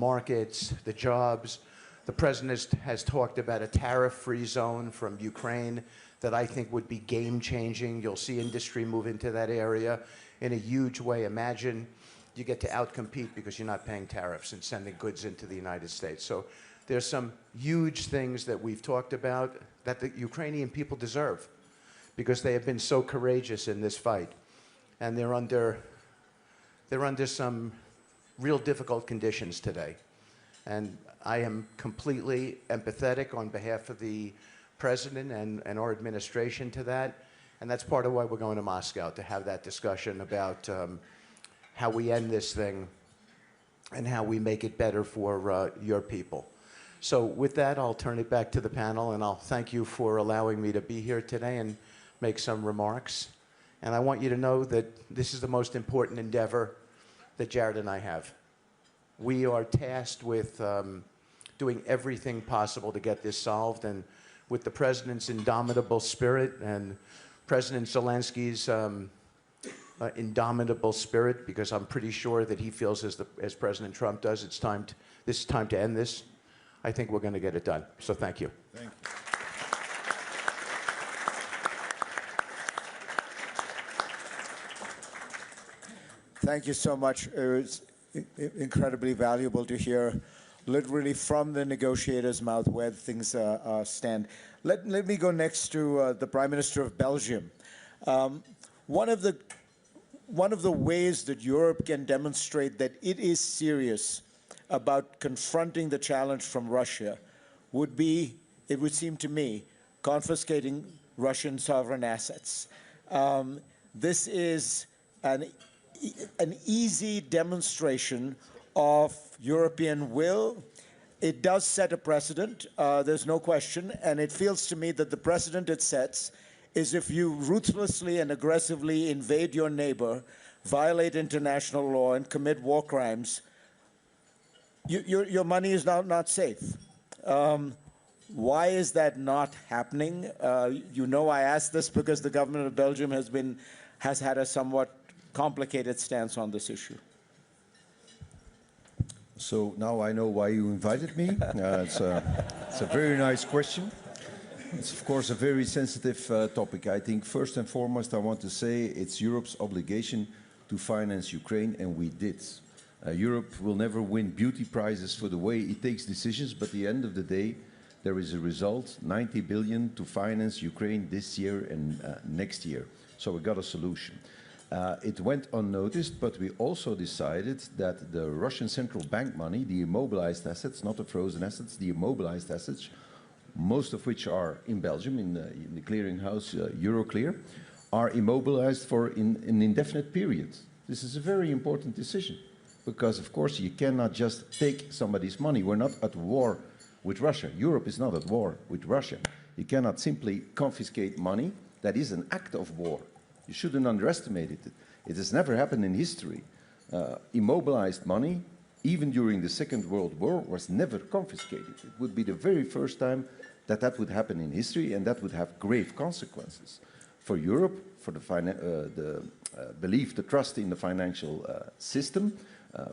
markets, the jobs. The president has talked about a tariff-free zone from Ukraine that I think would be game-changing. You'll see industry move into that area in a huge way. Imagine you get to outcompete because you're not paying tariffs and sending goods into the United States. So there's some huge things that we've talked about that the Ukrainian people deserve because they have been so courageous in this fight. And they're under some real difficult conditions today. And I am completely empathetic on behalf of the president and our administration to that. And that's part of why we're going to Moscow, to have that discussion about how we end this thing and how we make it better for your people. So with that, I'll turn it back to the panel, and I'll thank you for allowing me to be here today and make some remarks. And I want you to know that this is the most important endeavor that Jared and I have. We are tasked with doing everything possible to get this solved, and with the president's indomitable spirit and President Zelensky's indomitable spirit, because I'm pretty sure that he feels as President Trump does, this is time to end this. I think we're going to get it done. So thank you. Thank you. Thank you so much. It was incredibly valuable to hear literally from the negotiator's mouth where things stand. Let me go next to the Prime Minister of Belgium. One of the ways that Europe can demonstrate that it is serious about confronting the challenge from Russia would be, it would seem to me, confiscating Russian sovereign assets. This is an easy demonstration of European will. It does set a precedent, there's no question, and it feels to me that the precedent it sets is if you ruthlessly and aggressively invade your neighbor, violate international law, and commit war crimes, your money is now not safe. Why is that not happening? You know I ask this because the government of Belgium has had a somewhat complicated stance on this issue. So now I know why you invited me. It's a very nice question. It's of course a very sensitive topic. I think first and foremost I want to say it's Europe's obligation to finance Ukraine, and we did. Europe will never win beauty prizes for the way it takes decisions, but at the end of the day there is a result, 90 billion to finance Ukraine this year and next year. So we got a solution. It went unnoticed, but we also decided that the Russian central bank money, the immobilized assets, not the frozen assets, the immobilized assets, most of which are in Belgium, in the clearinghouse Euroclear, are immobilized for an indefinite period. This is a very important decision, because of course you cannot just take somebody's money. We're not at war with Russia. Europe is not at war with Russia. You cannot simply confiscate money. That is an act of war. You shouldn't underestimate it. It has never happened in history. Immobilized money, even during the Second World War, was never confiscated. It would be the very first time that that would happen in history, and that would have grave consequences for Europe, for the belief, the trust in the financial system,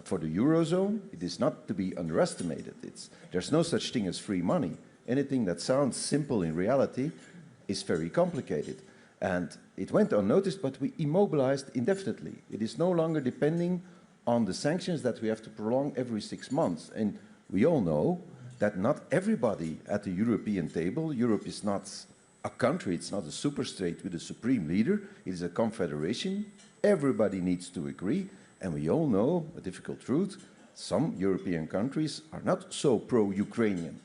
for the Eurozone. It is not to be underestimated. There's no such thing as free money. Anything that sounds simple in reality is very complicated. And it went unnoticed, but we immobilized indefinitely. It is no longer depending on the sanctions that we have to prolong every 6 months. And we all know that not everybody at the European table, Europe is not a country, it's not a superstate with a supreme leader, it is a confederation. Everybody needs to agree. And we all know a difficult truth, some European countries are not so pro-Ukrainian.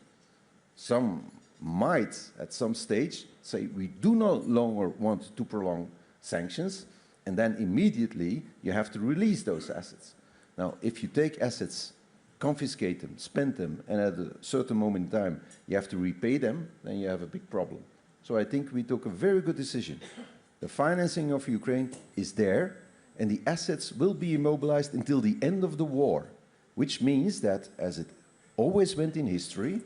Some might, at some stage, say we do no longer want to prolong sanctions, and then immediately you have to release those assets. Now, if you take assets, confiscate them, spend them, and at a certain moment in time you have to repay them, then you have a big problem. So I think we took a very good decision. The financing of Ukraine is there, and the assets will be immobilized until the end of the war, which means that, as it always went in history,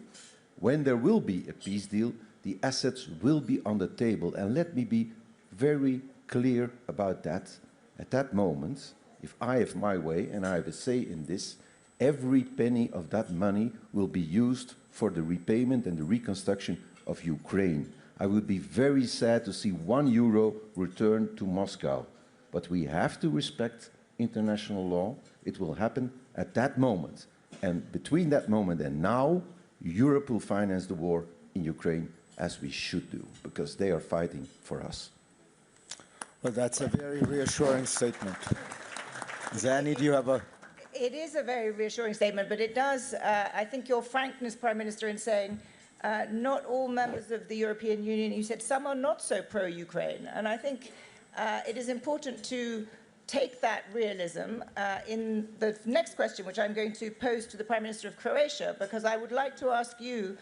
when there will be a peace deal, the assets will be on the table. And let me be very clear about that. At that moment, if I have my way and I have a say in this, every penny of that money will be used for the repayment and the reconstruction of Ukraine. I would be very sad to see €1 return to Moscow. But we have to respect international law. It will happen at that moment. And between that moment and now, Europe will finance the war in Ukraine, as we should do, because they are fighting for us. Well, that's a very reassuring statement. Zani, do you have a... It is a very reassuring statement, but it does, I think your frankness, Prime Minister, in saying not all members of the European Union, you said some are not so pro-Ukraine. And I think it is important to take that realism in the next question, which I'm going to pose to the Prime Minister of Croatia, because I would like to ask you,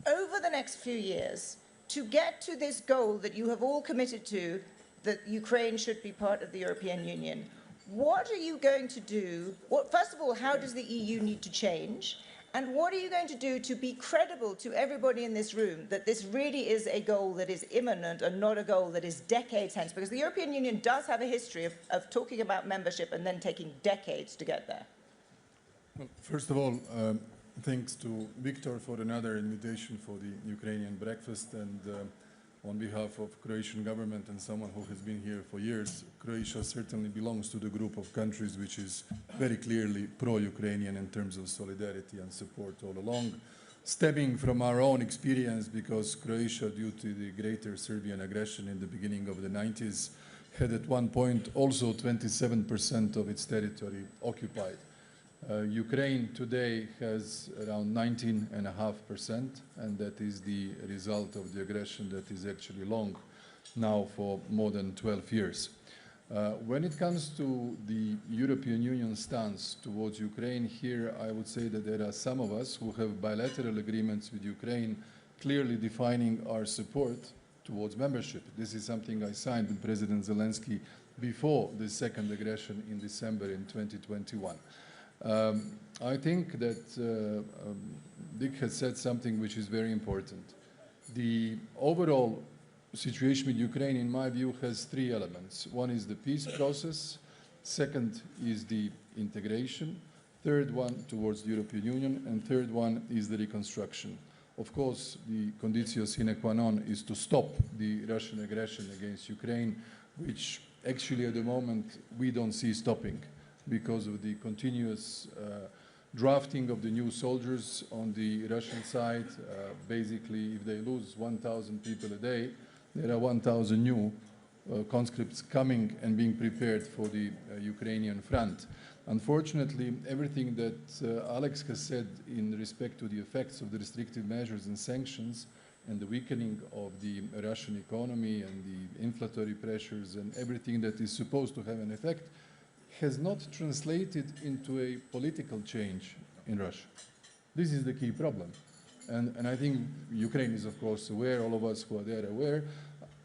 over the next few years, to get to this goal that you have all committed to, that Ukraine should be part of the European Union, what are you going to do? First of all, how does the EU need to change? And what are you going to do to be credible to everybody in this room that this really is a goal that is imminent and not a goal that is decades hence? Because the European Union does have a history of talking about membership and then taking decades to get there. Well, first of all, thanks to Victor for another invitation for the Ukrainian breakfast, and on behalf of Croatian government and someone who has been here for years, Croatia certainly belongs to the group of countries which is very clearly pro-Ukrainian in terms of solidarity and support all along, stemming from our own experience, because Croatia, due to the greater Serbian aggression in the beginning of the 90s, had at one point also 27% of its territory occupied. Ukraine today has around 19.5%, and that is the result of the aggression that is actually long now for more than 12 years. When it comes to the European Union stance towards Ukraine, here I would say that there are some of us who have bilateral agreements with Ukraine clearly defining our support towards membership. This is something I signed with President Zelensky before the second aggression in December in 2021. I think that Dick has said something which is very important. The overall situation with Ukraine, in my view, has three elements. One is the peace process, second is the integration, third one towards the European Union, and third one is the reconstruction. Of course, the conditio sine qua non is to stop the Russian aggression against Ukraine, which actually at the moment we don't see stopping, because of the continuous drafting of the new soldiers on the Russian side. Basically, if they lose 1,000 people a day, there are 1,000 new conscripts coming and being prepared for the Ukrainian front. Unfortunately, everything that Alex has said in respect to the effects of the restrictive measures and sanctions and the weakening of the Russian economy and the inflationary pressures and everything that is supposed to have an effect has not translated into a political change in Russia. This is the key problem. And I think Ukraine is, of course, aware, all of us who are there are aware.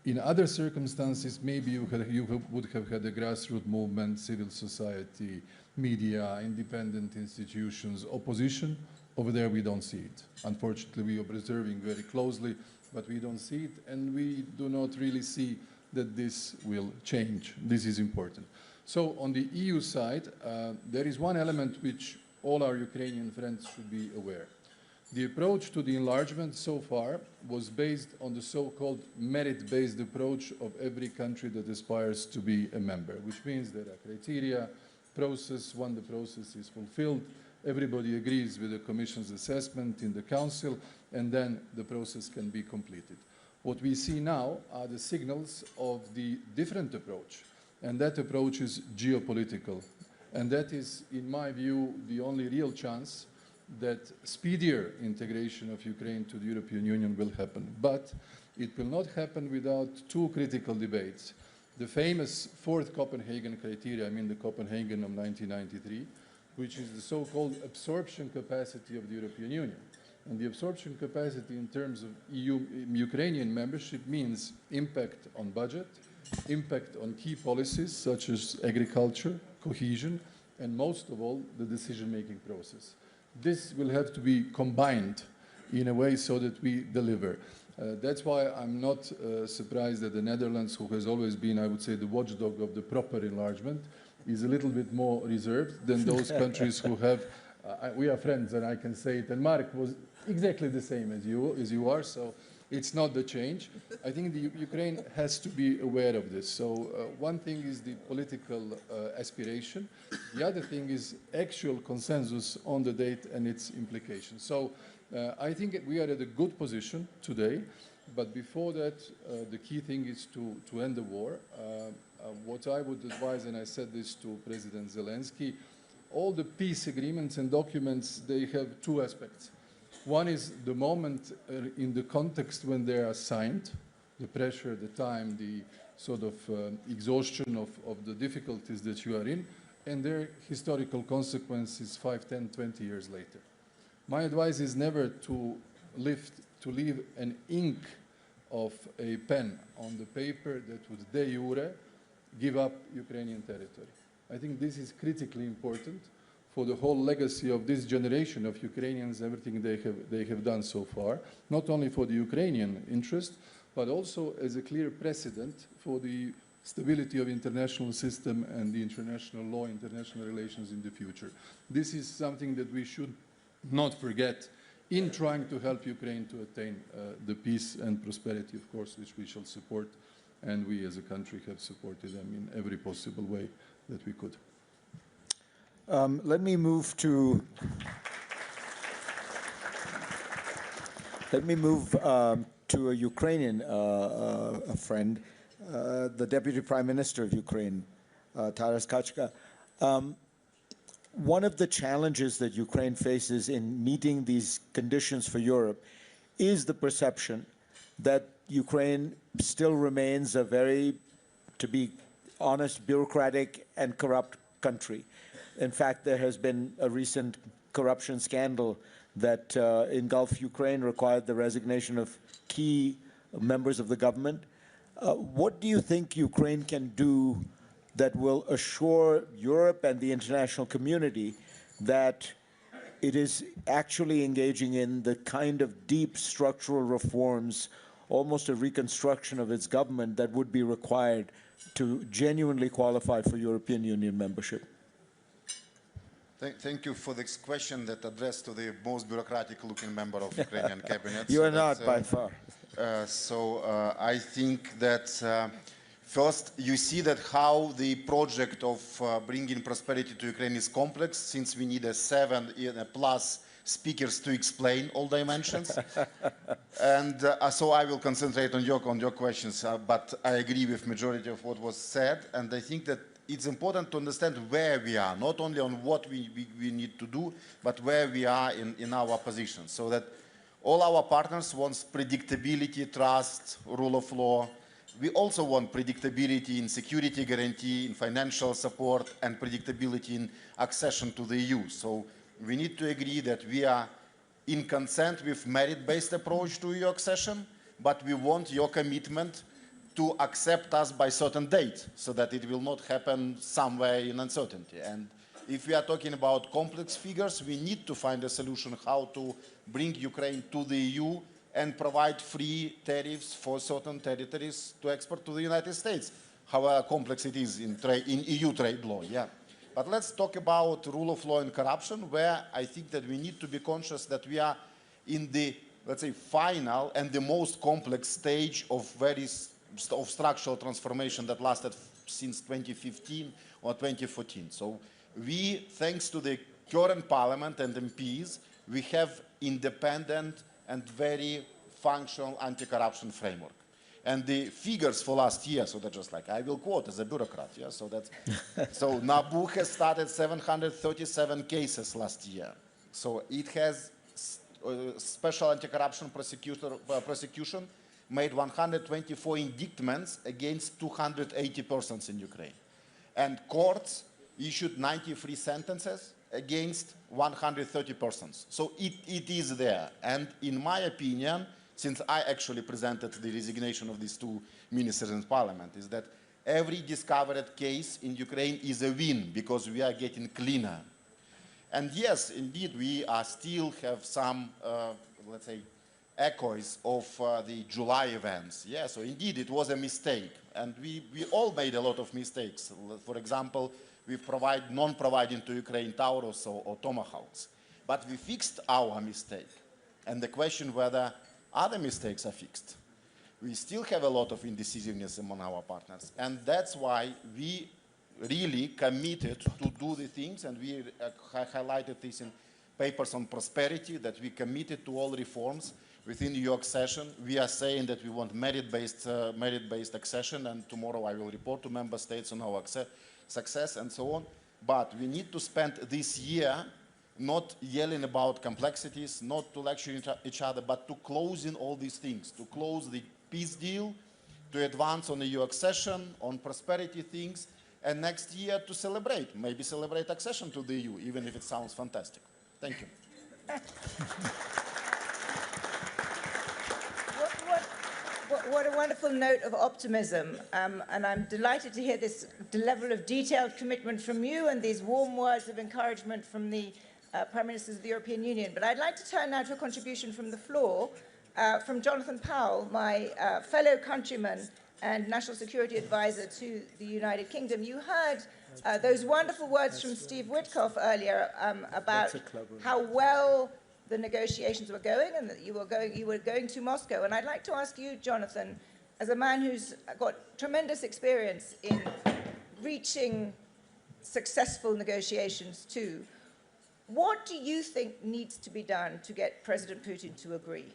In other circumstances, maybe you would have had a grassroots movement, civil society, media, independent institutions, opposition. Over there, we don't see it. Unfortunately, we are observing very closely, but we don't see it, and we do not really see that this will change. This is important. So on the EU side, there is one element which all our Ukrainian friends should be aware. The approach to the enlargement so far was based on the so-called merit-based approach of every country that aspires to be a member, which means there are criteria, process. When the process is fulfilled, everybody agrees with the Commission's assessment in the Council, and then the process can be completed. What we see now are the signals of the different approach. And that approach is geopolitical. And that is, in my view, the only real chance that speedier integration of Ukraine to the European Union will happen. But it will not happen without two critical debates. The famous fourth Copenhagen criteria, I mean the Copenhagen of 1993, which is the so-called absorption capacity of the European Union. And the absorption capacity in terms of Ukrainian membership means impact on budget, impact on key policies such as agriculture, cohesion, and most of all, the decision-making process. This will have to be combined in a way so that we deliver. That's why I'm not surprised that the Netherlands, who has always been, I would say, the watchdog of the proper enlargement, is a little bit more reserved than those countries who have, we are friends and I can say it, and Mark was exactly the same as you are, so it's not the change. I think the Ukraine has to be aware of this. So one thing is the political aspiration. The other thing is actual consensus on the date and its implications. So I think we are at a good position today, but before that, the key thing is to end the war. What I would advise, and I said this to President Zelensky, all the peace agreements and documents, they have two aspects. One is the moment in the context when they are signed, the pressure, the time, the sort of exhaustion of the difficulties that you are in, and their historical consequences 5, 10, 20 years later. My advice is never to leave an ink of a pen on the paper that would de jure give up Ukrainian territory. I think this is critically important for the whole legacy of this generation of Ukrainians, everything they have done so far, not only for the Ukrainian interest, but also as a clear precedent for the stability of international system and the international law, international relations in the future. This is something that we should not forget in trying to help Ukraine to attain the peace and prosperity, of course, which we shall support, and we as a country have supported them in every possible way that we could. Let me move to a Ukrainian friend, the Deputy Prime Minister of Ukraine, Taras Kachka. One of the challenges that Ukraine faces in meeting these conditions for Europe is the perception that Ukraine still remains a very, to be honest, bureaucratic and corrupt country. In fact, there has been a recent corruption scandal that engulfed Ukraine, required the resignation of key members of the government. What do you think Ukraine can do that will assure Europe and the international community that it is actually engaging in the kind of deep structural reforms, almost a reconstruction of its government, that would be required to genuinely qualify for European Union membership? Thank you for this question that addressed to the most bureaucratic-looking member of Ukrainian cabinet. You are not, by far. I think that first you see that how the project of bringing prosperity to Ukraine is complex, since we need 7+ speakers to explain all dimensions. And so I will concentrate on your questions, but I agree with majority of what was said, and I think that it's important to understand where we are, not only on what we need to do, but where we are in our position, so that all our partners want predictability, trust, rule of law. We also want predictability in security guarantee, in financial support, and predictability in accession to the EU. So we need to agree that we are in consent with merit-based approach to EU accession, but we want your commitment to accept us by certain date, so that it will not happen somewhere in uncertainty. And if we are talking about complex figures, we need to find a solution how to bring Ukraine to the EU and provide free tariffs for certain territories to export to the United States, however complex it is in EU trade law. Yeah. But let's talk about rule of law and corruption, where I think that we need to be conscious that we are in the, let's say, final and the most complex stage of structural transformation that lasted since 2015 or 2014. So we, thanks to the current parliament and MPs, we have independent and very functional anti-corruption framework. And the figures for last year, so that just like, I will quote as a bureaucrat, yeah, so that's, so NABU has started 737 cases last year. So it has special anti-corruption prosecution made 124 indictments against 280 persons in Ukraine. And courts issued 93 sentences against 130 persons. So it is there. And in my opinion, since I actually presented the resignation of these two ministers in parliament, is that every discovered case in Ukraine is a win, because we are getting cleaner. And yes, indeed, we still have some, let's say, echoes of the July events. Yeah, so indeed it was a mistake, and we all made a lot of mistakes. For example, we non-providing to Ukraine Taurus or Tomahawks. But we fixed our mistake. And the question whether other mistakes are fixed. We still have a lot of indecisiveness among our partners. And that's why we really committed to do the things, and we highlighted this in papers on prosperity, that we committed to all reforms within the EU accession. We are saying that we want merit-based accession, and tomorrow I will report to member states on our success and so on. But we need to spend this year not yelling about complexities, not to lecture each other, but to closing all these things, to close the peace deal, to advance on the EU accession, on prosperity things, and next year to celebrate, maybe celebrate accession to the EU, even if it sounds fantastic. Thank you. What a wonderful note of optimism. And I'm delighted to hear this level of detailed commitment from you and these warm words of encouragement from the Prime Ministers of the European Union. But I'd like to turn now to a contribution from the floor from Jonathan Powell, my fellow countryman and National Security Advisor to the United Kingdom. You heard those wonderful words from Steve Witkoff earlier about how well the negotiations were going and that you were going to Moscow. And I'd like to ask you, Jonathan, as a man who's got tremendous experience in reaching successful negotiations too, what do you think needs to be done to get President Putin to agree?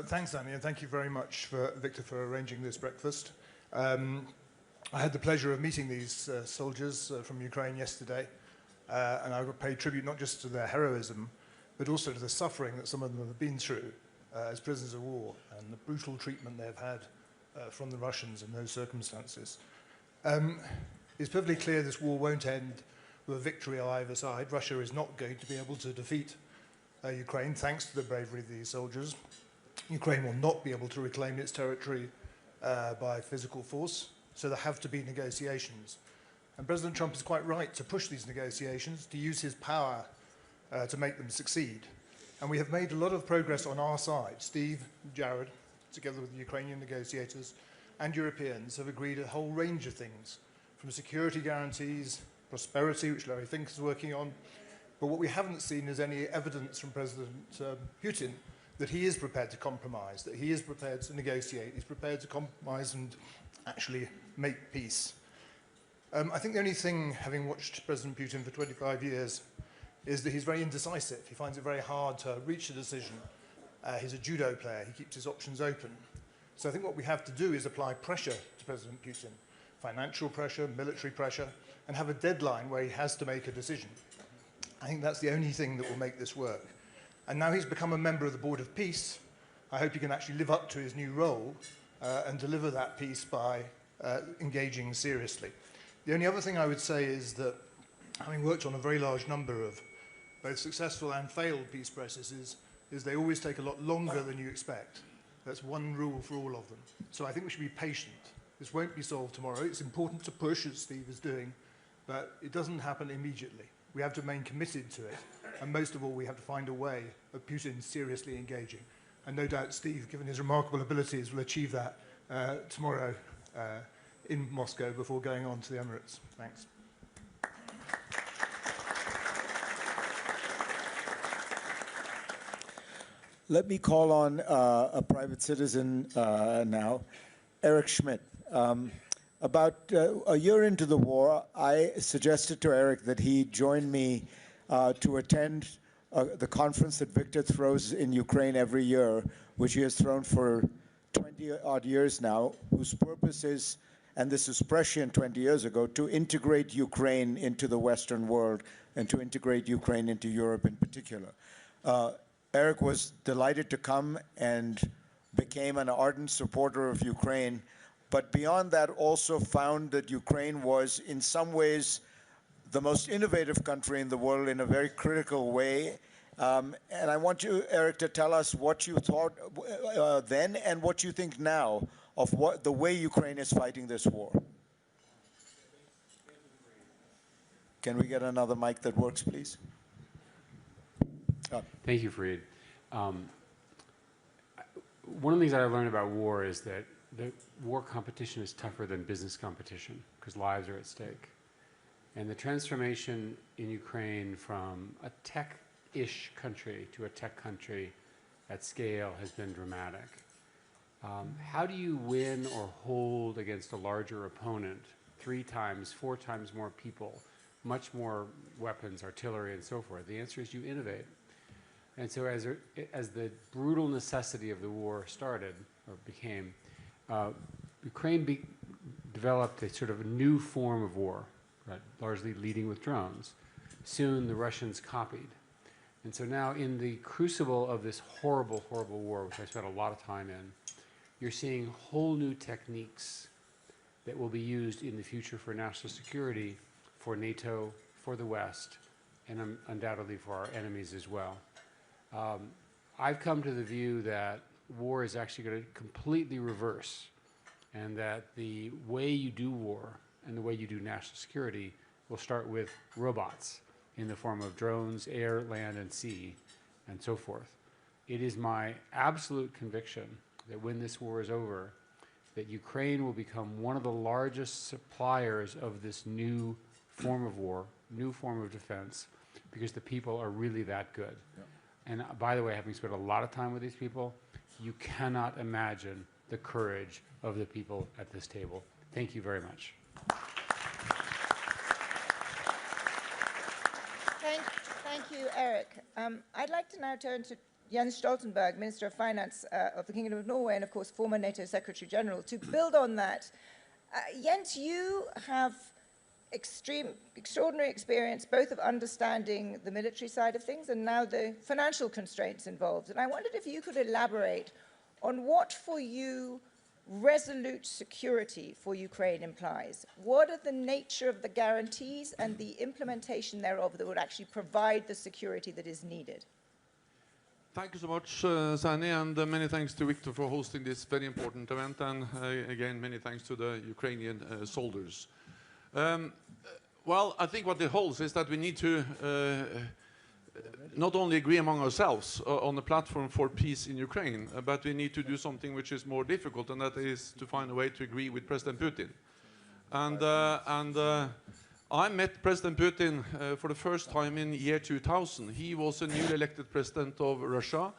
Thanks, Annie, and thank you very much, Victor, for arranging this breakfast. I had the pleasure of meeting these soldiers from Ukraine yesterday, and I would pay tribute not just to their heroism, but also to the suffering that some of them have been through as prisoners of war and the brutal treatment they've had from the Russians in those circumstances. It's perfectly clear this war won't end with a victory on either side. Russia is not going to be able to defeat Ukraine, thanks to the bravery of these soldiers. Ukraine will not be able to reclaim its territory by physical force, so there have to be negotiations. And President Trump is quite right to push these negotiations, to use his power to make them succeed. And we have made a lot of progress on our side. Steve and Jared, together with the Ukrainian negotiators and Europeans, have agreed a whole range of things, from security guarantees, prosperity, which Larry Fink is working on. But what we haven't seen is any evidence from President Putin that he is prepared to compromise, that he is prepared to negotiate, he's prepared to compromise and actually make peace. I think the only thing, having watched President Putin for 25 years, is that he's very indecisive. He finds it very hard to reach a decision. He's a judo player. He keeps his options open. So I think what we have to do is apply pressure to President Putin, financial pressure, military pressure, and have a deadline where he has to make a decision. I think that's the only thing that will make this work. And now he's become a member of the Board of Peace. I hope he can actually live up to his new role and deliver that peace by engaging seriously. The only other thing I would say is that, having worked on a very large number of both successful and failed peace processes, is they always take a lot longer than you expect. That's one rule for all of them. So I think we should be patient. This won't be solved tomorrow. It's important to push, as Steve is doing, but it doesn't happen immediately. We have to remain committed to it. And most of all, we have to find a way of Putin seriously engaging. And no doubt Steve, given his remarkable abilities, will achieve that tomorrow in Moscow before going on to the Emirates. Thanks. Let me call on a private citizen now, Eric Schmidt. About a year into the war, I suggested to Eric that he join me to attend the conference that Victor throws in Ukraine every year, which he has thrown for 20-odd years now, whose purpose is, and this was prescient 20 years ago, to integrate Ukraine into the Western world and to integrate Ukraine into Europe in particular. Eric was delighted to come and became an ardent supporter of Ukraine, but beyond that also found that Ukraine was in some ways the most innovative country in the world in a very critical way. And I want you, Eric, to tell us what you thought then and what you think now of the way Ukraine is fighting this war. Can we get another mic that works, please? Thank you, Fareed. One of the things that I learned about war is that the war competition is tougher than business competition because lives are at stake. And the transformation in Ukraine from a tech-ish country to a tech country at scale has been dramatic. How do you win or hold against a larger opponent, 3 times, 4 times more people, much more weapons, artillery, and so forth? The answer is you innovate. And so as the brutal necessity of the war started, or became, Ukraine developed a sort of a new form of war, right, largely leading with drones. Soon the Russians copied. And so now in the crucible of this horrible, horrible war, which I spent a lot of time in, you're seeing whole new techniques that will be used in the future for national security, for NATO, for the West, and undoubtedly for our enemies as well. I've come to the view that war is actually going to completely reverse, and that the way you do war and the way you do national security will start with robots in the form of drones, air, land, and sea, and so forth. It is my absolute conviction that when this war is over, that Ukraine will become one of the largest suppliers of this new form of war, new form of defense, because the people are really that good. Yeah. And by the way, having spent a lot of time with these people, you cannot imagine the courage of the people at this table. Thank you very much. Thank you, Eric. I'd like to now turn to Jens Stoltenberg, Minister of Finance of the Kingdom of Norway, and of course former NATO Secretary-General, to build on that. Jens, you have extraordinary experience both of understanding the military side of things and now the financial constraints involved. And I wondered if you could elaborate on what for you resolute security for Ukraine implies. What are the nature of the guarantees and the implementation thereof that would actually provide the security that is needed? Thank you so much, Sani, and many thanks to Victor for hosting this very important event, and again, many thanks to the Ukrainian soldiers. Well, I think what it holds is that we need to not only agree among ourselves on a platform for peace in Ukraine, but we need to do something which is more difficult, and that is to find a way to agree with President Putin. And I met President Putin for the first time in year 2000. He was a newly elected president of Russia.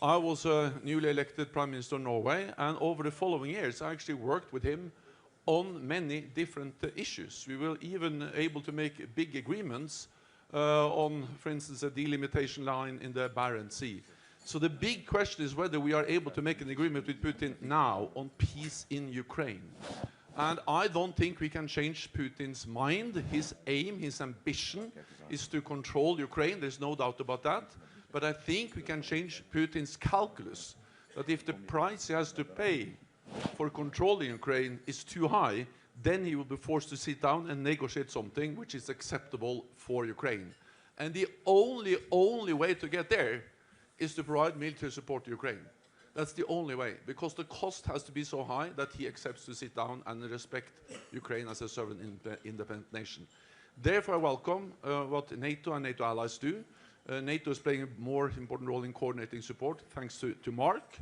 I was a newly elected Prime Minister of Norway, and over the following years I actually worked with him on many different issues. We were even able to make big agreements on, for instance, a delimitation line in the Barents Sea. So the big question is whether we are able to make an agreement with Putin now on peace in Ukraine. And I don't think we can change Putin's mind. His aim, his ambition is to control Ukraine. There's no doubt about that. But I think we can change Putin's calculus, that if the price he has to pay for controlling Ukraine is too high, then he will be forced to sit down and negotiate something which is acceptable for Ukraine. And the only way to get there is to provide military support to Ukraine. That's the only way, because the cost has to be so high that he accepts to sit down and respect Ukraine as a sovereign independent nation. Therefore, I welcome what NATO and NATO allies do. NATO is playing a more important role in coordinating support, thanks to Mark.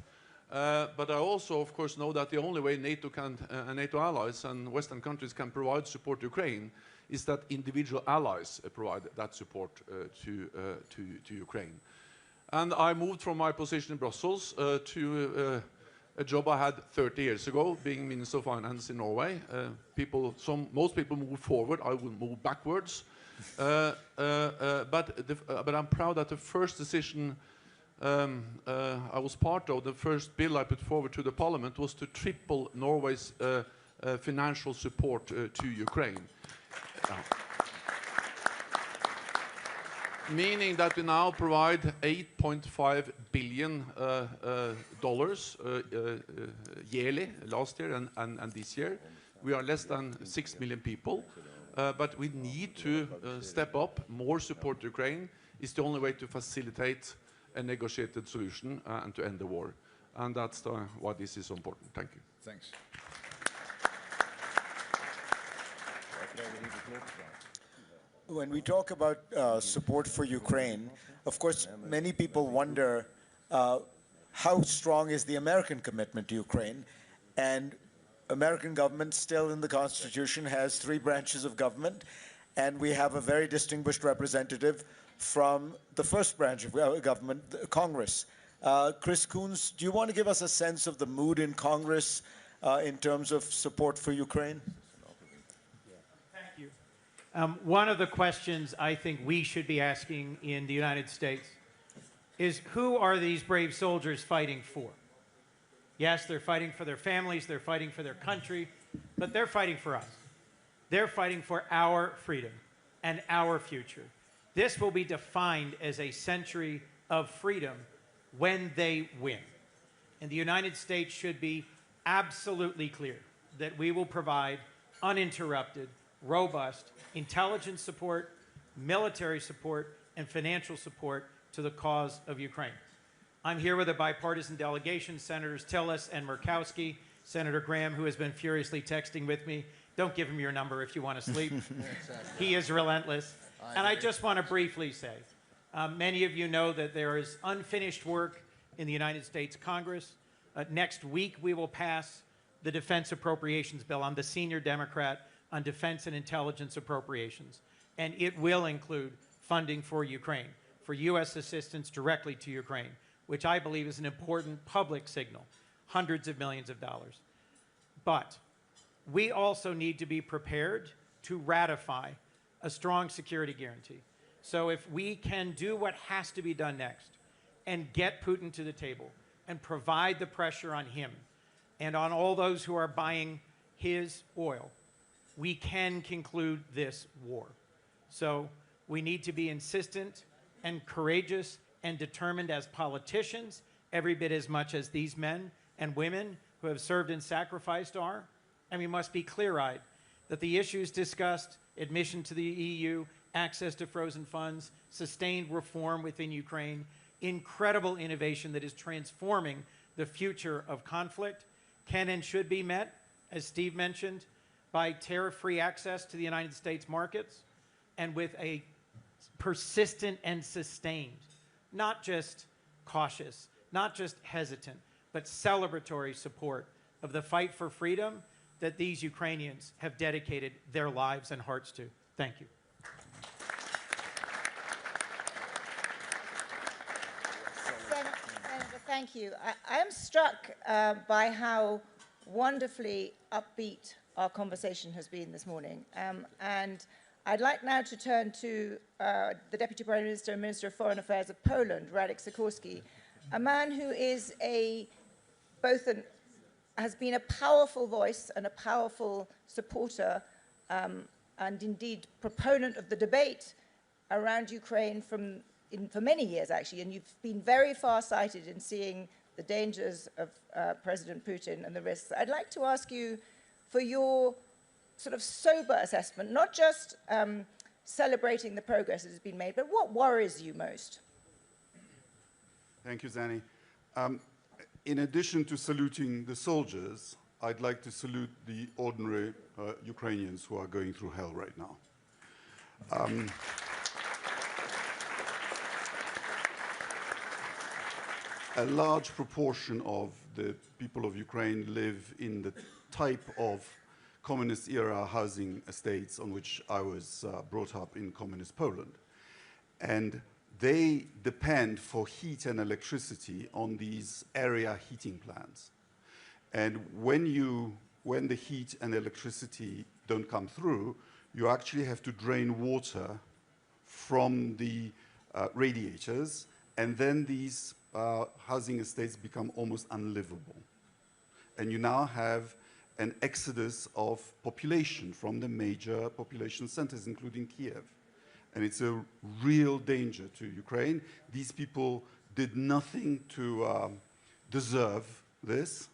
But I also, of course, know that the only way NATO can, NATO allies and Western countries can provide support to Ukraine is that individual allies provide that support to Ukraine. And I moved from my position in Brussels to a job I had 30 years ago, being Minister of Finance in Norway. Most people move forward, I will move backwards. But I'm proud that the first decision I was part of, the first bill I put forward to the Parliament, was to triple Norway's financial support to Ukraine. Meaning that we now provide $8.5 billion yearly, last year and this year. We are less than 6 million people, but we need to step up. More support to Ukraine is the only way to facilitate a negotiated solution and to end the war. And that's why this is so important. Thank you. Thanks. When we talk about support for Ukraine, of course, many people wonder how strong is the American commitment to Ukraine? And American government still in the Constitution has 3 branches of government. And we have a very distinguished representative from the first branch of government, the Congress. Chris Coons, do you want to give us a sense of the mood in Congress in terms of support for Ukraine? Thank you. One of the questions I think we should be asking in the United States is, who are these brave soldiers fighting for? Yes, they're fighting for their families, they're fighting for their country, but they're fighting for us. They're fighting for our freedom and our future. This will be defined as a century of freedom when they win. And the United States should be absolutely clear that we will provide uninterrupted, robust intelligence support, military support, and financial support to the cause of Ukraine. I'm here with a bipartisan delegation, Senators Tillis and Murkowski, Senator Graham, who has been furiously texting with me. Don't give him your number if you want to sleep. He is relentless. And I just want to briefly say, many of you know that there is unfinished work in the United States Congress. Next week, we will pass the Defense Appropriations Bill. I'm the senior Democrat on Defense and Intelligence Appropriations. And it will include funding for Ukraine, for U.S. assistance directly to Ukraine, which I believe is an important public signal, hundreds of millions of dollars. But we also need to be prepared to ratify a strong security guarantee. So if we can do what has to be done next and get Putin to the table and provide the pressure on him and on all those who are buying his oil, we can conclude this war. So we need to be insistent and courageous and determined as politicians, every bit as much as these men and women who have served and sacrificed are. And we must be clear-eyed that the issues discussed, admission to the EU, access to frozen funds, sustained reform within Ukraine, incredible innovation that is transforming the future of conflict, can and should be met, as Steve mentioned, by tariff-free access to the United States markets, and with a persistent and sustained, not just cautious, not just hesitant, but celebratory support of the fight for freedom that these Ukrainians have dedicated their lives and hearts to. Thank you. Senator, thank you. I am struck by how wonderfully upbeat our conversation has been this morning. And I'd like now to turn to the Deputy Prime Minister and Minister of Foreign Affairs of Poland, Radek Sikorski, a man who is has been a powerful voice and a powerful supporter and indeed proponent of the debate around Ukraine for many years, actually. And you've been very far-sighted in seeing the dangers of President Putin and the risks. I'd like to ask you for your sort of sober assessment, not just celebrating the progress that has been made, but what worries you most? Thank you, Zanny. In addition to saluting the soldiers, I'd like to salute the ordinary Ukrainians who are going through hell right now. A large proportion of the people of Ukraine live in the type of communist-era housing estates on which I was brought up in communist Poland. And they depend for heat and electricity on these area heating plants. And when the heat and electricity don't come through, you actually have to drain water from the radiators, and then these housing estates become almost unlivable. And you now have an exodus of population from the major population centers, including Kiev. And it's a real danger to Ukraine. These people did nothing to deserve this.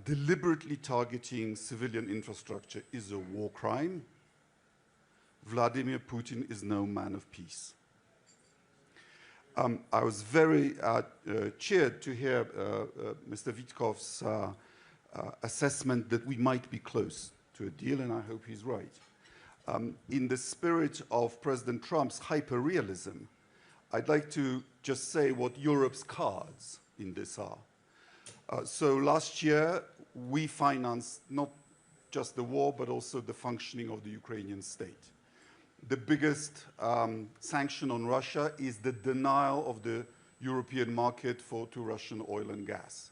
Deliberately targeting civilian infrastructure is a war crime. Vladimir Putin is no man of peace. I was very cheered to hear Mr. Witkoff's assessment that we might be close to a deal, and I hope he's right. In the spirit of President Trump's hyper-realism, I'd like to just say what Europe's cards in this are. So last year, we financed not just the war, but also the functioning of the Ukrainian state. the biggest sanction on Russia is the denial of the European market to Russian oil and gas.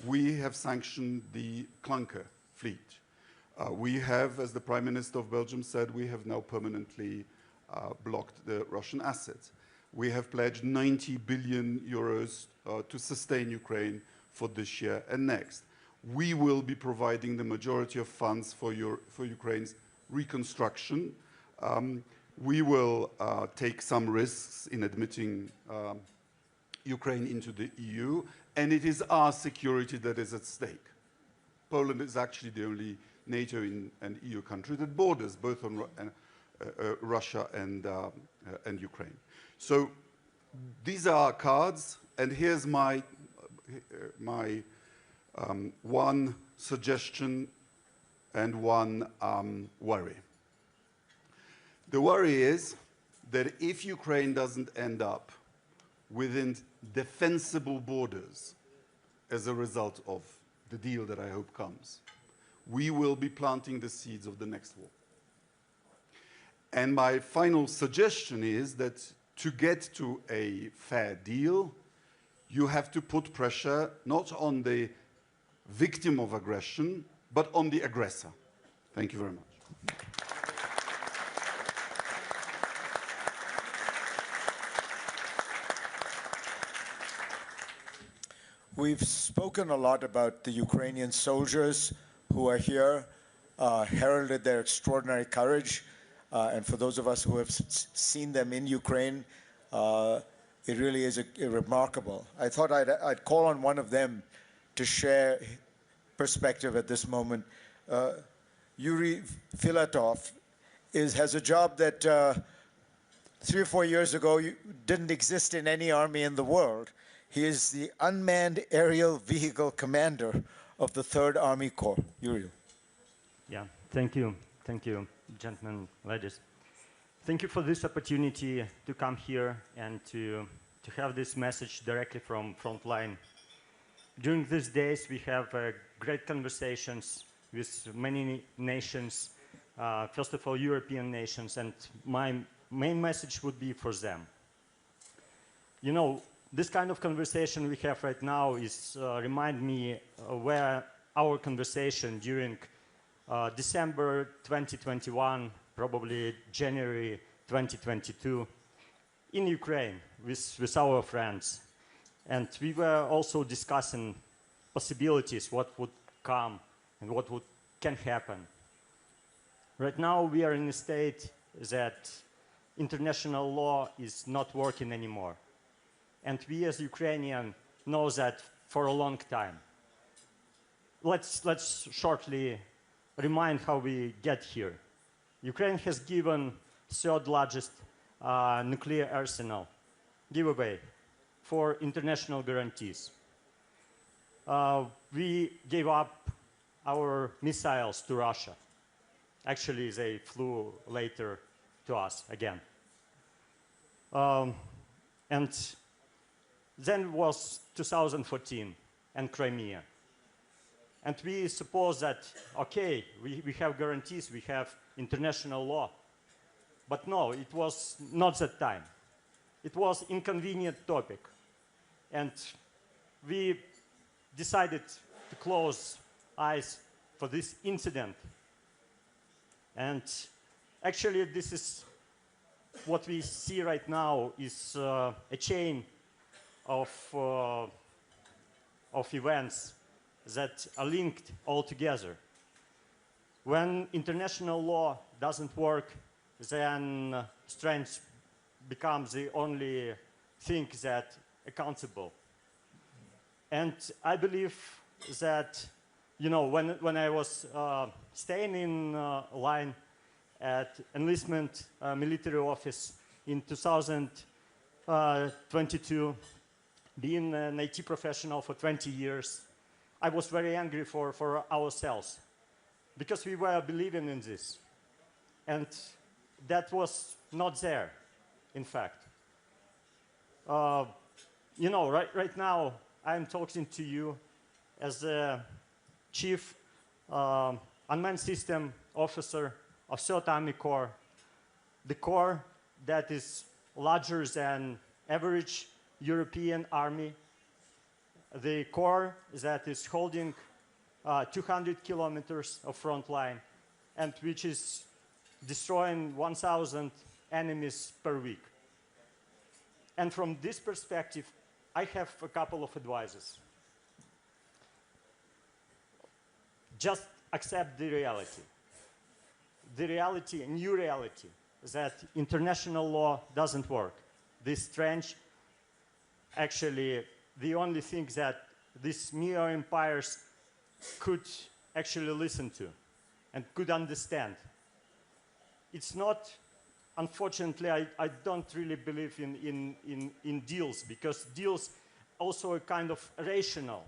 We have sanctioned the clunker fleet. We have, as the Prime Minister of Belgium said, we have now permanently blocked the Russian assets. We have pledged 90 billion euros to sustain Ukraine for this year and next. We will be providing the majority of funds for Ukraine's reconstruction. We will take some risks in admitting Ukraine into the EU, and it is our security that is at stake. Poland is actually the only NATO and EU country that borders both on Russia and Ukraine. So these are our cards, and here's my one suggestion and one worry. The worry is that if Ukraine doesn't end up within defensible borders as a result of the deal that I hope comes, we will be planting the seeds of the next war. And my final suggestion is that to get to a fair deal, you have to put pressure not on the victim of aggression, but on the aggressor. Thank you very much. We've spoken a lot about the Ukrainian soldiers who are here, heralded their extraordinary courage. And for those of us who have seen them in Ukraine, it really is remarkable. I thought I'd call on one of them to share perspective at this moment. Yuri Filatov has a job that 3 or 4 years ago didn't exist in any army in the world. He is the unmanned aerial vehicle commander of the 3rd Army Corps. Yuri. Yeah, thank you, gentlemen, ladies. Thank you for this opportunity to come here and to have this message directly from frontline. During these days, we have great conversations with many nations, first of all, European nations, and my main message would be for them. You know, this kind of conversation we have right now is remind me where our conversation during December 2021, probably January 2022, in Ukraine with our friends. And we were also discussing possibilities, what would come and what can happen. Right now we are in a state that international law is not working anymore. And we as Ukrainians know that for a long time. Let's shortly remind how we get here. Ukraine has given 3rd largest nuclear arsenal giveaway for international guarantees. We gave up our missiles to Russia. Actually, they flew later to us again. And then was 2014 and Crimea. And we suppose that, okay, we have guarantees, we have international law. But no, it was not that time. It was inconvenient topic. And we decided to close eyes for this incident. And actually, this is what we see right now is a chain of events that are linked all together. When international law doesn't work, then strength becomes the only thing that accountable. And I believe that, you know, when I was staying in line at enlistment military office in 2022, being an IT professional for 20 years, I was very angry for ourselves because we were believing in this. And that was not there, in fact. You know, right now, I'm talking to you as a chief unmanned system officer of 3rd Army Corps, the corps that is larger than average European army, the corps that is holding 200 kilometers of front line and which is destroying 1,000 enemies per week. And from this perspective, I have a couple of advices. Just accept the reality. The reality, a new reality, that international law doesn't work. This trench, actually, the only thing that these neo-empires could actually listen to and could understand. It's not, unfortunately, I don't really believe in deals, because deals also are kind of rational,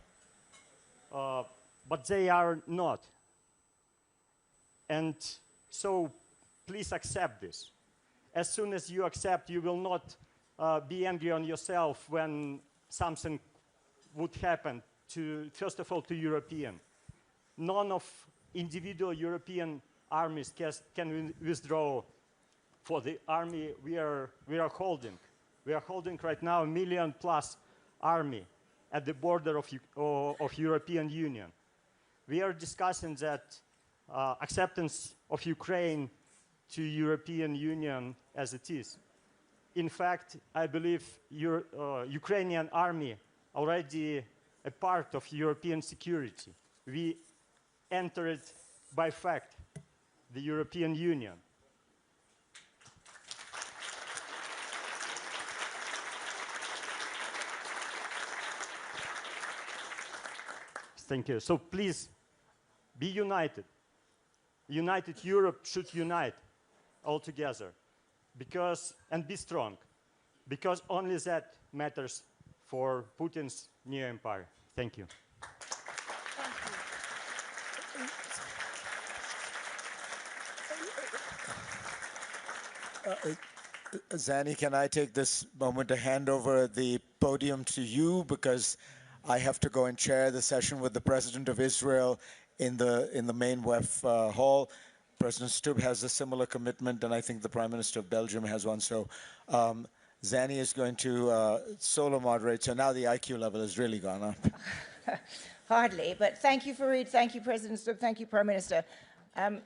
but they are not. And so please accept this. As soon as you accept, you will not be angry on yourself when something would happen to, first of all, to European. None of individual European armies can withdraw for the army we are holding. We are holding right now 1 million+ army at the border of European Union. We are discussing that acceptance of Ukraine to European Union as it is. In fact, I believe Ukrainian army already a part of European security. We entered by fact the European Union. Thank you. So please be united. United Europe should unite all together, and be strong, because only that matters for Putin's new empire. Thank you. Zanny, can I take this moment to hand over the podium to you, because I have to go and chair the session with the President of Israel in the main WEF hall. President Stubb has a similar commitment, and I think the Prime Minister of Belgium has one. So Zanny is going to solo moderate. So now the IQ level has really gone up. Hardly, but thank you, Fareed. Thank you, President Stubb. Thank you, Prime Minister. Thank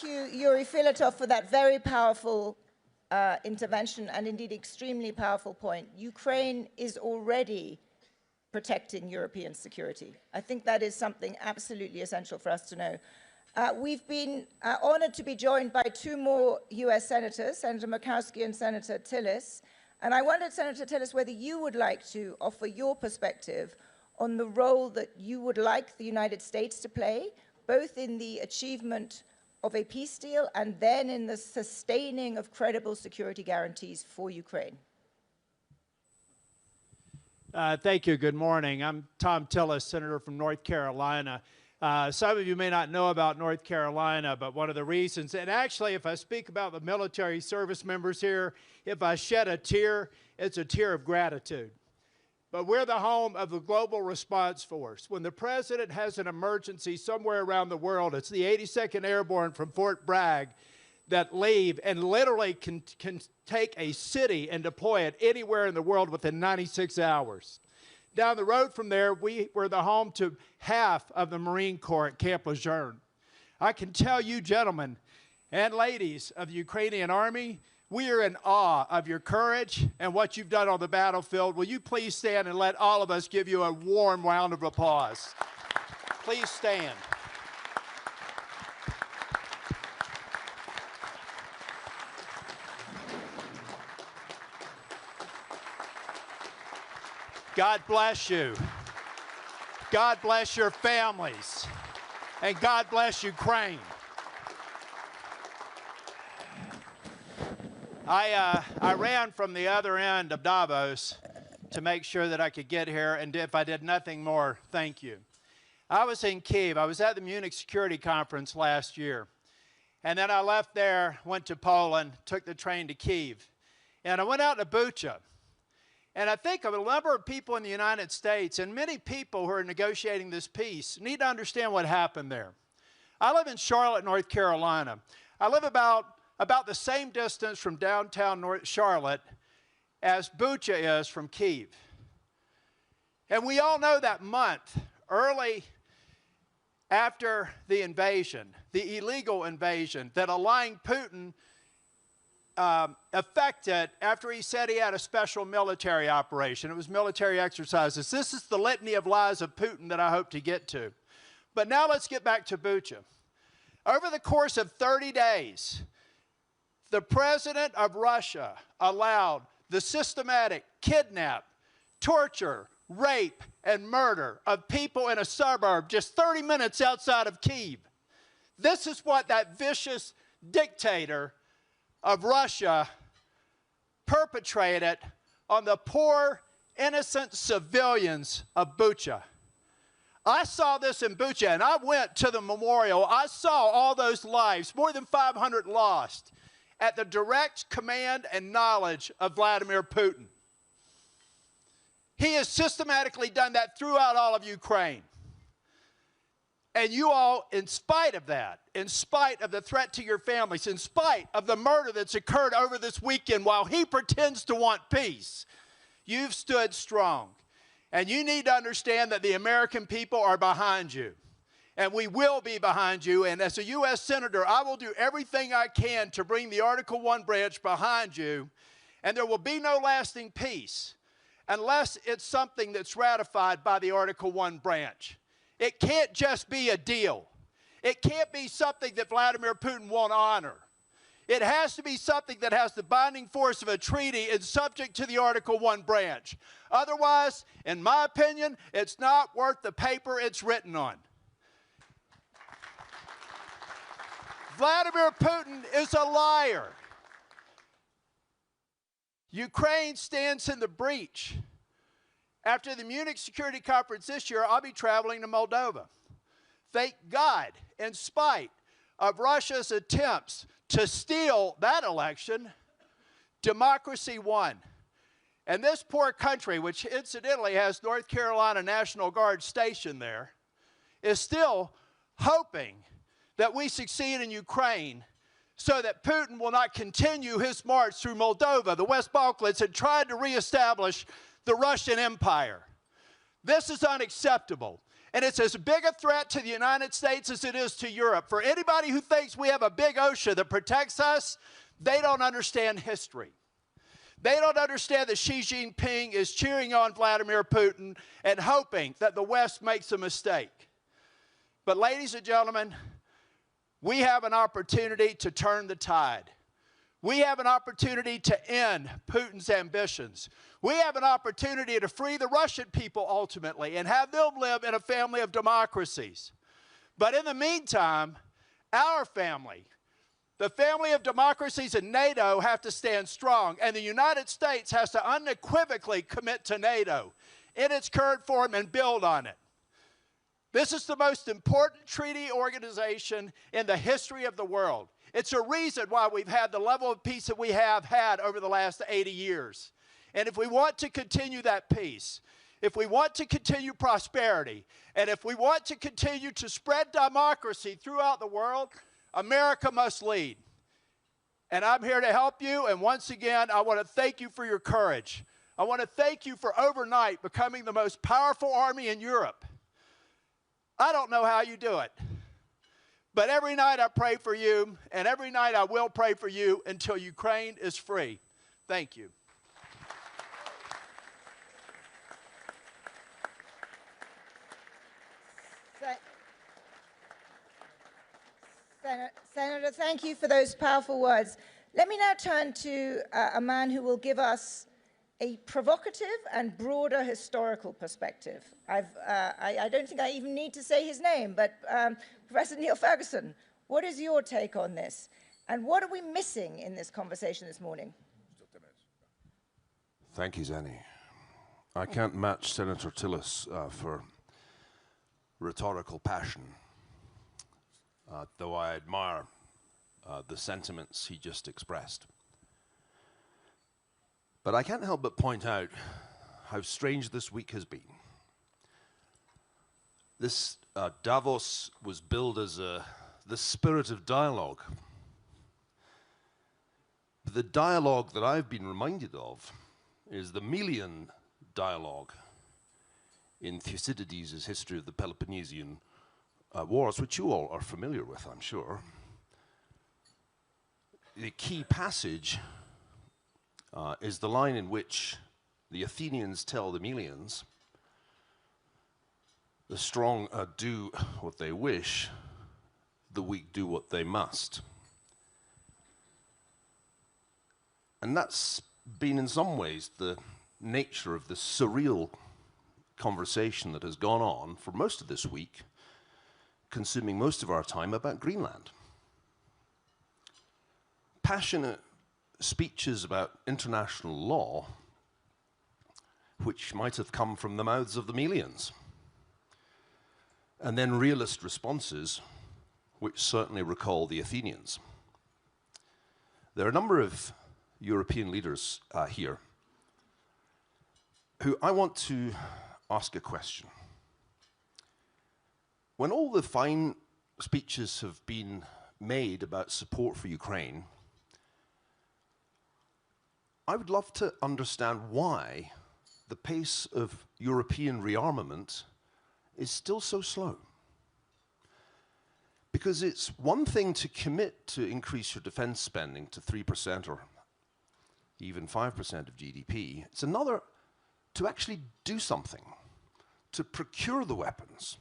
you, Yuri Filatov, for that very powerful intervention, and indeed extremely powerful point. Ukraine is already protecting European security. I think that is something absolutely essential for us to know. We've been honored to be joined by 2 more US senators, Senator Murkowski and Senator Tillis. And I wondered, Senator Tillis, whether you would like to offer your perspective on the role that you would like the United States to play, both in the achievement of a peace deal and then in the sustaining of credible security guarantees for Ukraine. Thank you. Good morning. I'm Tom Tillis, Senator from North Carolina. Some of you may not know about North Carolina, but one of the reasons, and actually if I speak about the military service members here, if I shed a tear, it's a tear of gratitude. But we're the home of the Global Response Force. When the President has an emergency somewhere around the world, it's the 82nd Airborne from Fort Bragg that leave and literally can take a city and deploy it anywhere in the world within 96 hours. Down the road from there, we're the home to half of the Marine Corps at Camp Lejeune. I can tell you, gentlemen and ladies of the Ukrainian Army, we are in awe of your courage and what you've done on the battlefield. Will you please stand and let all of us give you a warm round of applause? Please stand. God bless you. God bless your families. And God bless Ukraine. I ran from the other end of Davos to make sure that I could get here, and if I did nothing more, thank you. I was in Kyiv. I was at the Munich Security Conference last year. And then I left there, went to Poland, took the train to Kyiv. And I went out to Bucha. And I think of a number of people in the United States, and many people who are negotiating this peace need to understand what happened there. I live in Charlotte, North Carolina. I live about the same distance from downtown Charlotte as Bucha is from Kyiv. And we all know that month, early after the invasion, the illegal invasion that a lying Putin effected after he said he had a special military operation. It was military exercises. This is the litany of lies of Putin that I hope to get to. But now let's get back to Bucha. Over the course of 30 days, the president of Russia allowed the systematic kidnap, torture, rape, and murder of people in a suburb just 30 minutes outside of Kyiv. This is what that vicious dictator of Russia perpetrated on the poor, innocent civilians of Bucha. I saw this in Bucha, and I went to the memorial. I saw all those lives, more than 500 lost, at the direct command and knowledge of Vladimir Putin. He has systematically done that throughout all of Ukraine. And you all, in spite of that, in spite of the threat to your families, in spite of the murder that's occurred over this weekend while he pretends to want peace, you've stood strong. And you need to understand that the American people are behind you. And we will be behind you. And as a U.S. Senator, I will do everything I can to bring the Article 1 branch behind you. And there will be no lasting peace unless it's something that's ratified by the Article 1 branch. It can't just be a deal. It can't be something that Vladimir Putin won't honor. It has to be something that has the binding force of a treaty and subject to the Article 1 branch. Otherwise, in my opinion, it's not worth the paper it's written on. Vladimir Putin is a liar. Ukraine stands in the breach. After the Munich Security Conference this year, I'll be traveling to Moldova. Thank God, in spite of Russia's attempts to steal that election, democracy won. And this poor country, which incidentally has North Carolina National Guard stationed there, is still hoping that we succeed in Ukraine so that Putin will not continue his march through Moldova, the West Balkans, and tried to reestablish the Russian Empire. This is unacceptable. And it's as big a threat to the United States as it is to Europe. For anybody who thinks we have a big ocean that protects us, they don't understand history. They don't understand that Xi Jinping is cheering on Vladimir Putin and hoping that the West makes a mistake. But ladies and gentlemen, we have an opportunity to turn the tide. We have an opportunity to end Putin's ambitions. We have an opportunity to free the Russian people ultimately and have them live in a family of democracies. But in the meantime, our family, the family of democracies in NATO, have to stand strong, and the United States has to unequivocally commit to NATO in its current form and build on it. This is the most important treaty organization in the history of the world. It's a reason why we've had the level of peace that we have had over the last 80 years. And if we want to continue that peace, if we want to continue prosperity, and if we want to continue to spread democracy throughout the world, America must lead. And I'm here to help you, and once again, I want to thank you for your courage. I want to thank you for overnight becoming the most powerful army in Europe. I don't know how you do it. But every night I pray for you, and every night I will pray for you until Ukraine is free. Thank you. Senator, thank you for those powerful words. Let me now turn to a man who will give us a provocative and broader historical perspective. I don't think I even need to say his name, but Professor Neil Ferguson, what is your take on this? And what are we missing in this conversation this morning? Thank you, Zanny. I can't match Senator Tillis for rhetorical passion, though I admire the sentiments he just expressed. But I can't help but point out how strange this week has been. This Davos was billed as the spirit of dialogue. The dialogue that I've been reminded of is the Melian dialogue in Thucydides' History of the Peloponnesian Wars, which you all are familiar with, I'm sure. The key passage is the line in which the Athenians tell the Melians, the strong do what they wish, the weak do what they must. And that's been in some ways the nature of the surreal conversation that has gone on for most of this week, consuming most of our time about Greenland. Passionate speeches about international law, which might have come from the mouths of the Melians, and then realist responses, which certainly recall the Athenians. There are a number of European leaders here who I want to ask a question. When all the fine speeches have been made about support for Ukraine, I would love to understand why the pace of European rearmament is still so slow. Because it's one thing to commit to increase your defense spending to 3% or even 5% of GDP. It's another to actually do something, to procure the weapons,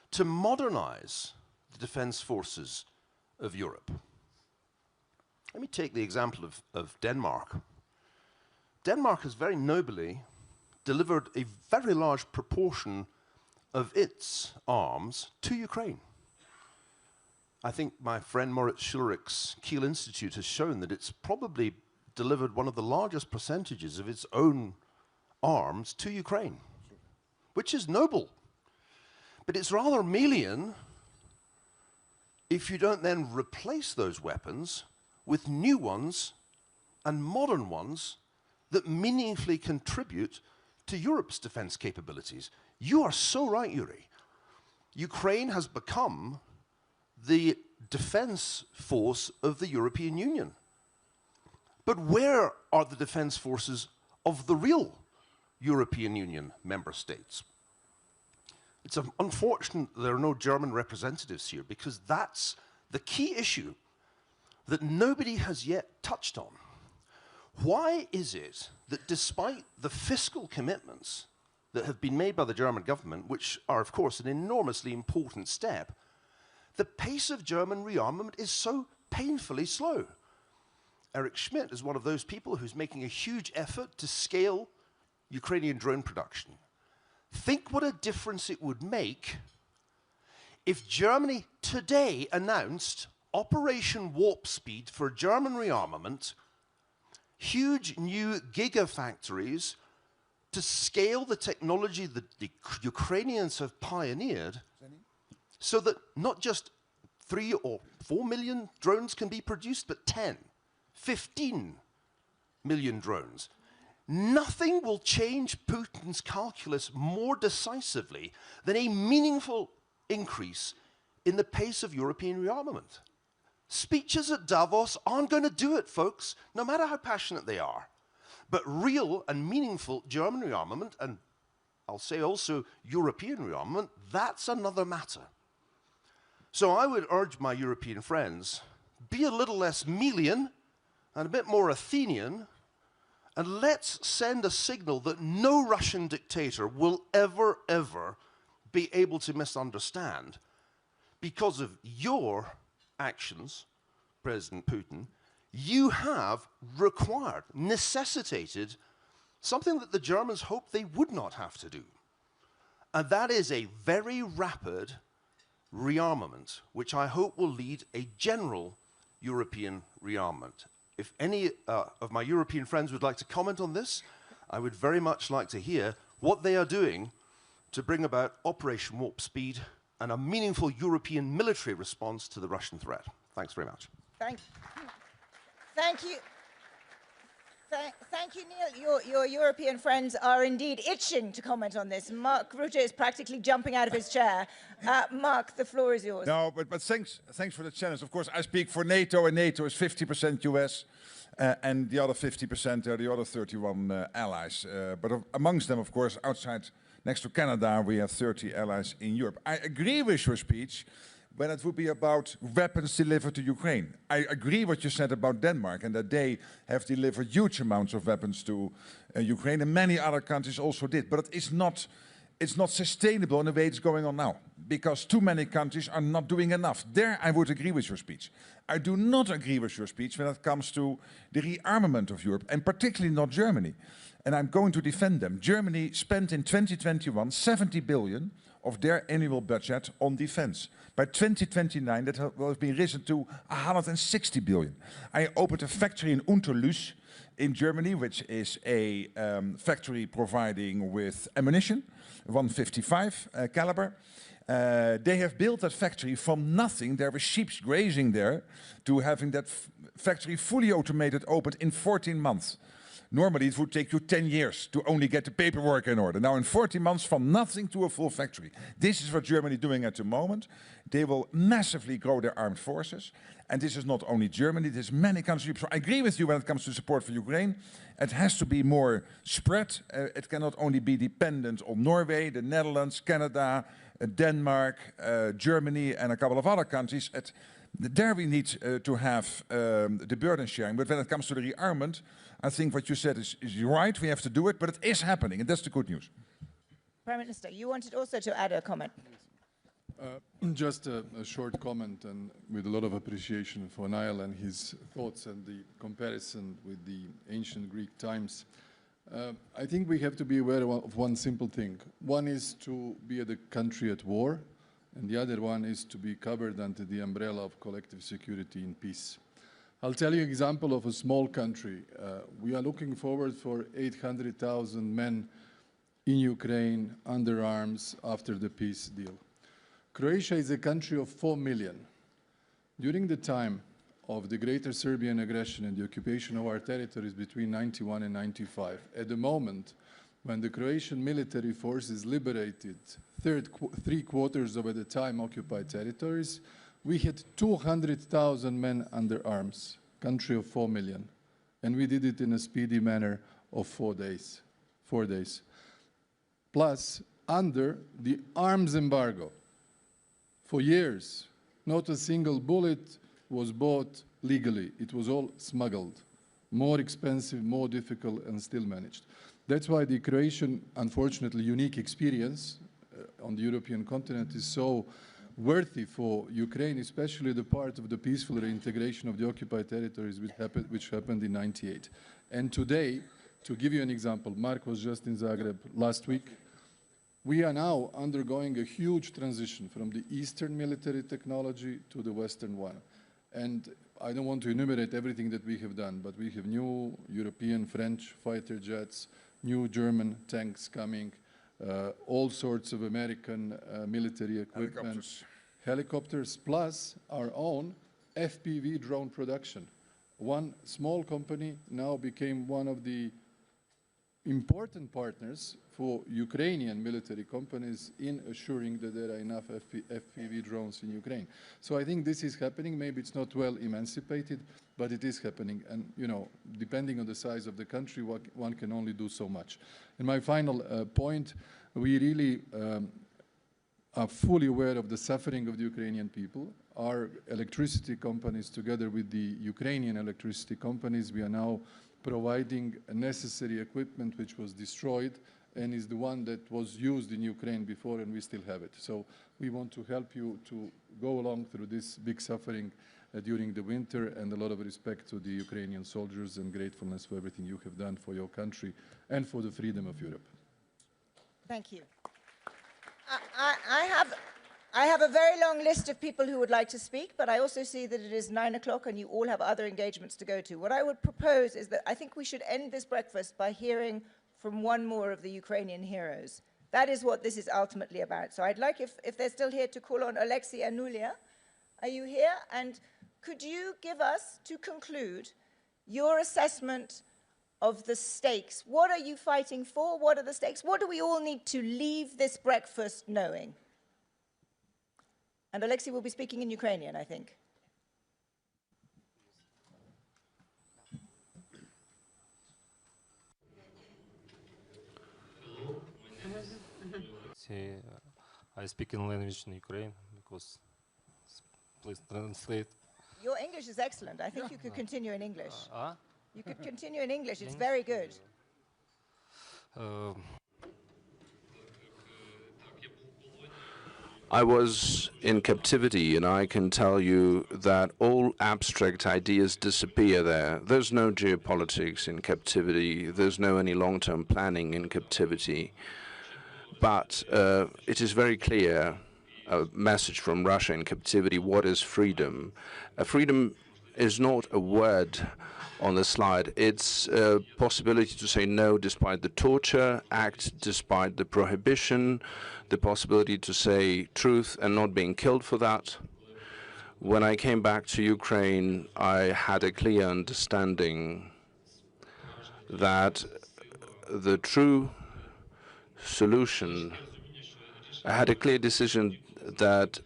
to modernize the defense forces of Europe. Let me take the example of Denmark. Denmark has very nobly delivered a very large proportion of its arms to Ukraine. I think my friend Moritz Schulrich's Kiel Institute has shown that it's probably delivered one of the largest percentages of its own arms to Ukraine, which is noble. But it's rather Melian if you don't then replace those weapons with new ones and modern ones that meaningfully contribute to Europe's defense capabilities. You are so right, Yuri. Ukraine has become the defense force of the European Union. But where are the defense forces of the real European Union member states? It's unfortunate there are no German representatives here, because that's the key issue that nobody has yet touched on. Why is it that despite the fiscal commitments that have been made by the German government, which are of course an enormously important step, the pace of German rearmament is so painfully slow? Eric Schmidt is one of those people who's making a huge effort to scale Ukrainian drone production. Think what a difference it would make if Germany today announced Operation Warp Speed for German rearmament, huge new gigafactories to scale the technology that the Ukrainians have pioneered, so that not just 3 or 4 million drones can be produced, but 10, 15 million drones. Nothing will change Putin's calculus more decisively than a meaningful increase in the pace of European rearmament. Speeches at Davos aren't going to do it, folks, no matter how passionate they are. But real and meaningful German rearmament, and I'll say also European rearmament, that's another matter. So I would urge my European friends, be a little less Melian and a bit more Athenian, and let's send a signal that no Russian dictator will ever, ever be able to misunderstand. Because of your actions, President Putin, you have required, necessitated something that the Germans hoped they would not have to do. And that is a very rapid rearmament, which I hope will lead a general European rearmament. If any of my European friends would like to comment on this, I would very much like to hear what they are doing to bring about Operation Warp Speed and a meaningful European military response to the Russian threat. Thanks very much. Thank you. Thank you, Neil. Your European friends are indeed itching to comment on this. Mark Rutte is practically jumping out of his chair. Mark, the floor is yours. No, but thanks for the challenge. Of course, I speak for NATO, and NATO is 50% US, and the other 50% are the other 31 allies. But amongst them, of course, outside, next to Canada, we have 30 allies in Europe. I agree with your speech when it would be about weapons delivered to Ukraine. I agree what you said about Denmark, and that they have delivered huge amounts of weapons to Ukraine, and many other countries also did. But it's not sustainable in the way it's going on now, because too many countries are not doing enough. There I would agree with your speech. I do not agree with your speech when it comes to the rearmament of Europe, and particularly not Germany. And I'm going to defend them. Germany spent in 2021 70 billion of their annual budget on defense. By 2029, that will have been risen to 160 billion. I opened a factory in Unterlüß in Germany, which is a factory providing with ammunition, 155 caliber. They have built that factory from nothing. There were sheep grazing there to having that factory fully automated opened in 14 months. Normally it would take you 10 years to only get the paperwork in order. Now in 14 months from nothing to a full factory. This is what Germany is doing at the moment. They will massively grow their armed forces. And this is not only Germany, there's many countries. So I agree with you when it comes to support for Ukraine. It has to be more spread. It cannot only be dependent on Norway, the Netherlands, Canada, Denmark, Germany and a couple of other countries. There we need to have the burden sharing. But when it comes to the rearmament, I think what you said is right. We have to do it, but it is happening, and that's the good news. Prime Minister, you wanted also to add a comment. Just a short comment, and with a lot of appreciation for Niall and his thoughts and the comparison with the ancient Greek times. I think we have to be aware of one simple thing. One is to be a country at war, and the other one is to be covered under the umbrella of collective security in peace. I'll tell you an example of a small country. We are looking forward for 800,000 men in Ukraine under arms after the peace deal. Croatia is a country of 4 million. During the time of the Greater Serbian aggression and the occupation of our territories between 91 and 95, at the moment when the Croatian military forces liberated 3/4 of the time occupied territories, we had 200,000 men under arms, country of 4 million. And we did it in a speedy manner of 4 days. 4 days. Plus, under the arms embargo. For years, not a single bullet was bought legally. It was all smuggled. More expensive, more difficult, and still managed. That's why the Croatian, unfortunately, unique experience on the European continent is so worthy for Ukraine, especially the part of the peaceful reintegration of the occupied territories which happened in '98. And today, to give you an example, Mark was just in Zagreb last week. We are now undergoing a huge transition from the Eastern military technology to the Western one. And I don't want to enumerate everything that we have done, but we have new European, French fighter jets, new German tanks coming, all sorts of American military equipment, helicopters, plus our own FPV drone production. One small company now became one of the important partners for Ukrainian military companies in assuring that there are enough FPV drones in Ukraine. So I think this is happening. Maybe it's not well emancipated, but it is happening. And, you know, depending on the size of the country, one can only do so much. And my final point, we really are fully aware of the suffering of the Ukrainian people. Our electricity companies, together with the Ukrainian electricity companies, we are now providing necessary equipment which was destroyed and is the one that was used in Ukraine before, and we still have it. So we want to help you to go along through this big suffering during the winter, and a lot of respect to the Ukrainian soldiers and gratefulness for everything you have done for your country and for the freedom of Europe. Thank you. I have a very long list of people who would like to speak, but I also see that it is 9 o'clock and you all have other engagements to go to. What I would propose is that I think we should end this breakfast by hearing from one more of the Ukrainian heroes. That is what this is ultimately about. So I'd like, if they're still here, to call on Alexei Anulia. Are you here? And could you give us, to conclude, your assessment of the stakes. What are you fighting for? What are the stakes? What do we all need to leave this breakfast knowing? And Alexei will be speaking in Ukrainian, I think. I speak in language in Ukraine because please translate. Your English is excellent. I think you could continue in English. You could continue in English. It's very good. I was in captivity, and I can tell you that all abstract ideas disappear there. There's no geopolitics in captivity. There's no any long-term planning in captivity. But it is very clear, a message from Russia in captivity, what is freedom? Freedom is not a word on the slide. It's a possibility to say no despite the torture, act despite the prohibition, the possibility to say truth and not being killed for that. When I came back to Ukraine, I had a clear understanding that the true solution, I had a clear decision that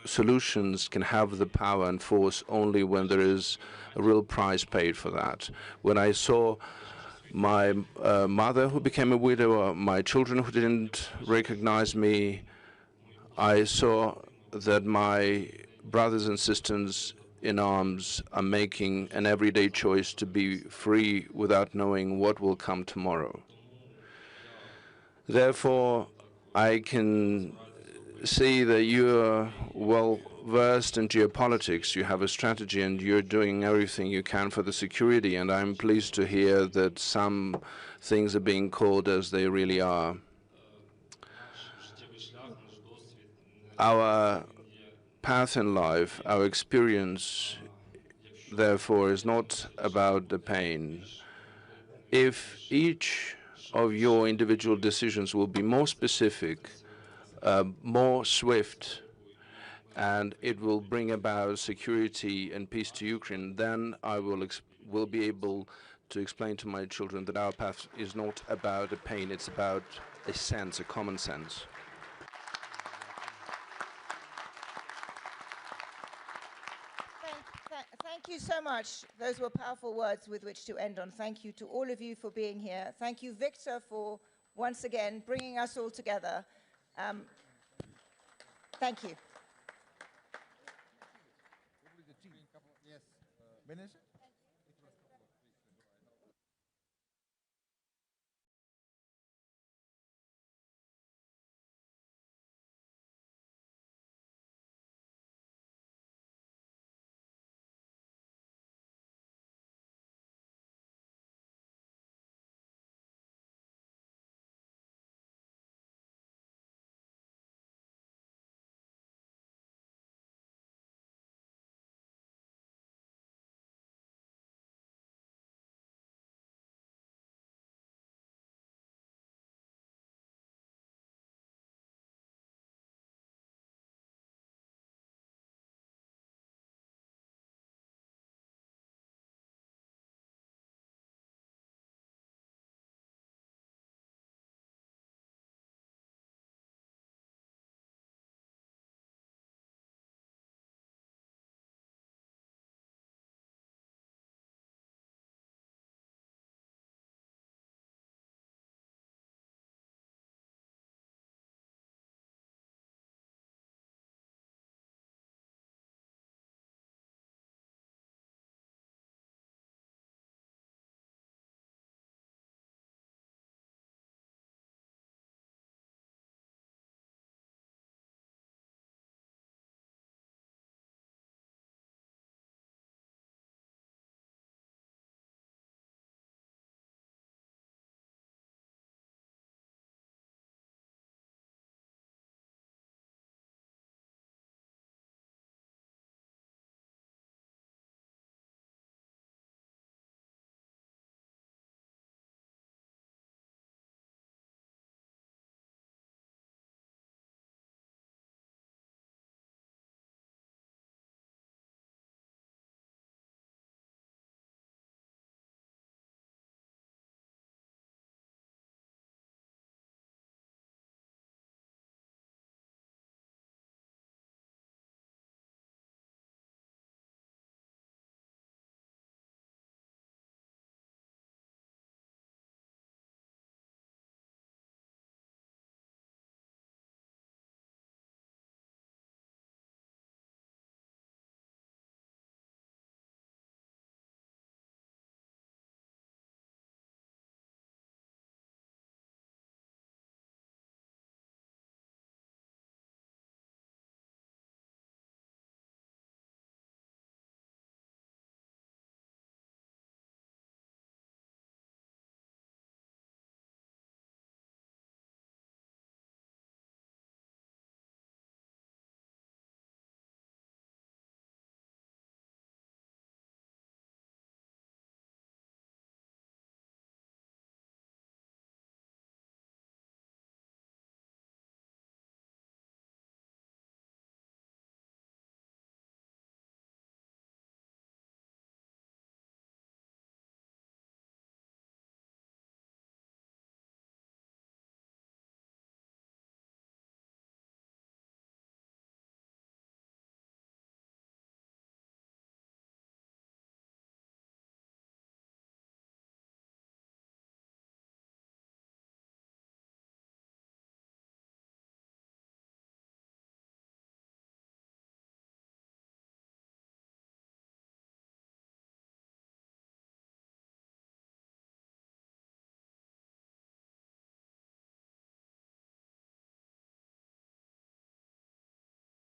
solutions can have the power and force only when there is a real price paid for that. When I saw my mother who became a widow, my children who didn't recognize me, I saw that my brothers and sisters in arms are making an everyday choice to be free without knowing what will come tomorrow. Therefore, I can see that you're well versed in geopolitics. You have a strategy and you're doing everything you can for the security, and I'm pleased to hear that some things are being called as they really are. Our path in life, our experience, therefore, is not about the pain. If each of your individual decisions will be more specific, more swift, and it will bring about security and peace to Ukraine, then I will be able to explain to my children that our path is not about a pain, it's about a sense, a common sense. Thank you so much. Those were powerful words with which to end on. Thank you to all of you for being here. Thank you, Victor, for once again bringing us all together. Thank you. Yes.